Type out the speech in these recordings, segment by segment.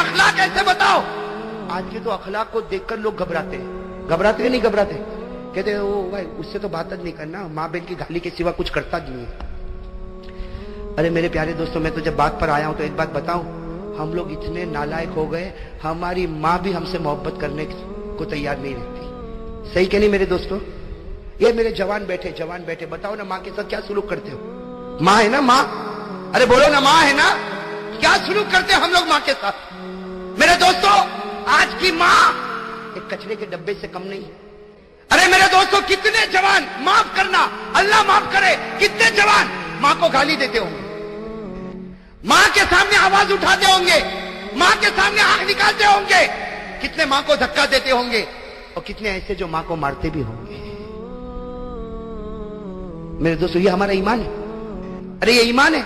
اخلاق ایسے بتاؤ. آج کے تو اخلاق کو دیکھ کر لوگ گھبراتے ہیں. گھبراتے کہ نہیں گھبراتے؟ کہتے ہیں او بھائی اس سے تو بات نہیں کرنا, ماں بہن کی گالی کے سوا کچھ کرتا نہیں ہے. ارے میرے پیارے دوستوں, میں تو جب بات پر آیا ہوں تو ایک بات بتاؤں, ہم لوگ اتنے نالائق ہو گئے, ہماری ماں بھی ہم سے محبت کرنے کو تیار نہیں رہتی. صحیح کہ نہیں میرے دوستوں؟ یہ میرے جوان بیٹھے بتاؤ نا, ماں کے ساتھ کیا سلوک کرتے ہو؟ ماں ہے نا ماں, ارے بولو نا ماں ہے نا, کیا سلوک کرتے ہیں ہم لوگ ماں کے ساتھ؟ میرے دوستوں, آج کی ماں ایک کچرے کے ڈبے سے کم نہیں. ارے میرے دوستوں, کتنے جوان, معاف کرنا اللہ معاف کرے, کتنے جوان ماں کو گالی دیتے ہوں گے, ماں کے سامنے آواز اٹھاتے ہوں گے, ماں کے سامنے آنکھ نکالتے ہوں گے, کتنے ماں کو دھکا دیتے ہوں گے, اور کتنے ایسے جو ماں کو مارتے بھی ہوں گے. میرے دوستوں, یہ ہمارا ایمان ہے. ارے یہ ایمان ہے.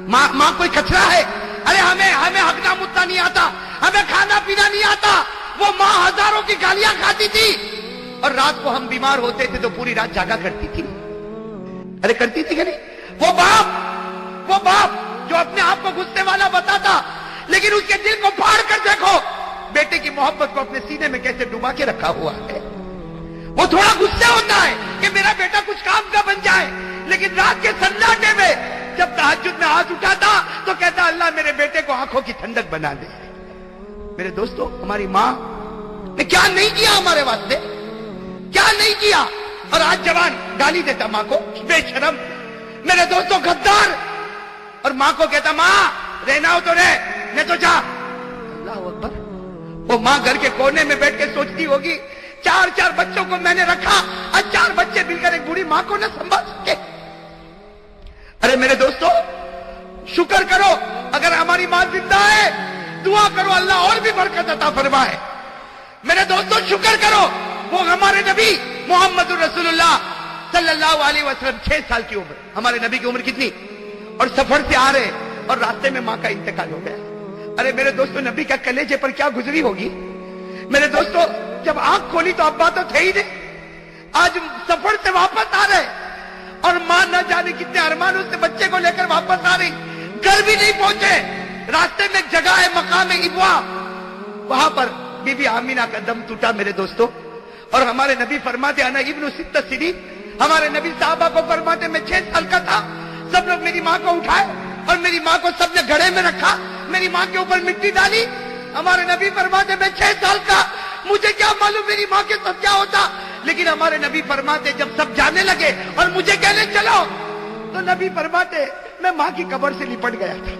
ماں کوئی کچرا ہے؟ ارے ہمیں ہگنا متنا نہیں آتا, ہمیں کھانا پینا نہیں آتا. وہ ماں ہزاروں کی گالیاں کھاتی تھی, اور رات کو ہم بیمار ہوتے تھے تو پوری رات جاگا کرتی تھی. ارے کرتی تھی کہ نہیں؟ وہ باپ جو اپنے آپ کو غصے والا بتاتا, لیکن اس کے دل کو پھاڑ کر دیکھو, بیٹے کی محبت کو اپنے سینے میں کیسے ڈبا کے رکھا ہوا ہے. وہ تھوڑا غصے ہوتا ہے کہ میرا بیٹا کچھ کام کا بن جائے, لیکن رات کے سناٹے میں جب تہجد میں ہاتھ اٹھاتا تو کہتا اللہ میرے بیٹے کو آنکھوں کی ٹھنڈک بنا دے. میرے دوستوں, ہماری ماں نے کیا نہیں کیا ہمارے واسطے, کیا نہیں کیا. اور آج جوان گالی دیتا ماں کو, بے شرم. میرے دوستوں, غدار. اور ماں کو کہتا ماں رہنا ہو تو رہ, نہیں تو جا. اللہ اکبر. وہ ماں گھر کے کونے میں بیٹھ کے سوچتی ہوگی, 4 بچوں کو میں نے رکھا, اور 4 بچے مل کر ایک بوڑھی ماں کو نہ سنبھال سکے. ارے میرے دوستوں, شکر کرو اگر ہماری ماں زندہ ہے, دعا کرو اللہ اور بھی برکت عطا فرمائے. میرے دوستوں, شکر کرو وہ ہمارے نبی محمد رسول اللہ صلی اللہ علیہ وسلم 6 سال کی عمر, ہمارے نبی کی عمر کتنی, اور سفر سے آ رہے اور راستے میں ماں کا انتقال ہو گیا. ارے میرے دوستوں, نبی کا کلیجے پر کیا گزری ہوگی. میرے دوستوں, جب آنکھ کھولی تو ابا تو تھے ہی نہیں, آج سفر سے واپس آ رہے, اور ماں نہ جانے کتنے ارمانوں سے بچے کو لے کر واپس آ رہی. گھر بھی نہیں پہنچے, راستے میں ایک جگہ ہے مقام ابوا, وہاں پر بی بی آمینہ کا دم ٹوٹا. میرے دوستوں, اور ہمارے نبی فرماتے انا ابن 6 سنین, ہمارے نبی صحابہ کو فرماتے میں 6 سال کا تھا, سب لوگ میری ماں کو اٹھائے اور میری ماں کو سب نے گھڑے میں رکھا, میری ماں کے اوپر مٹی ڈالی. ہمارے نبی فرماتے میں 6 سال کا, مجھے کیا معلوم میری ماں کے ساتھ کیا ہوتا. لیکن ہمارے نبی فرماتے جب سب جانے لگے اور مجھے کہنے چلو, تو نبی فرماتے میں ماں کی قبر سے لپٹ گیا تھا,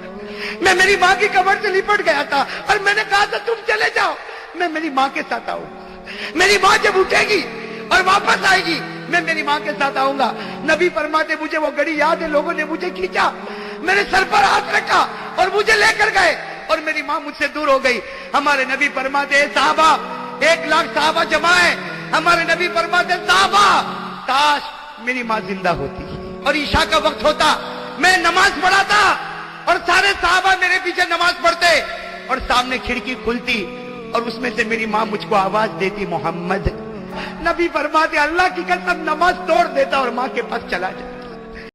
میں میری ماں کی قبر سے لپٹ گیا تھا, اور میں نے کہا تھا تم چلے جاؤ, میں میری ماں کے ساتھ آؤں گا. میری ماں جب اٹھے گی اور واپس آئے گی میں میری ماں کے ساتھ آؤں گا. نبی فرماتے مجھے وہ گھڑی یاد ہے, لوگوں نے مجھے کھینچا, میرے سر پر ہاتھ رکھا اور مجھے لے کر گئے, اور میری ماں مجھ سے دور ہو گئی. ہمارے نبی فرماتے اے صحابہ, 1 لاکھ صحابہ جمع ہے. ہمارے نبی فرماتے صحابہ کاش میری ماں زندہ ہوتی, اور عشاء کا وقت ہوتا, میں نماز پڑھاتا اور سارے صحابہ میرے پیچھے نماز پڑھتے, اور سامنے کھڑکی کھلتی اور اس میں سے میری ماں مجھ کو آواز دیتی محمد. نبی فرماتے اللہ کی قسم نماز توڑ دیتا اور ماں کے پاس چلا جاتا.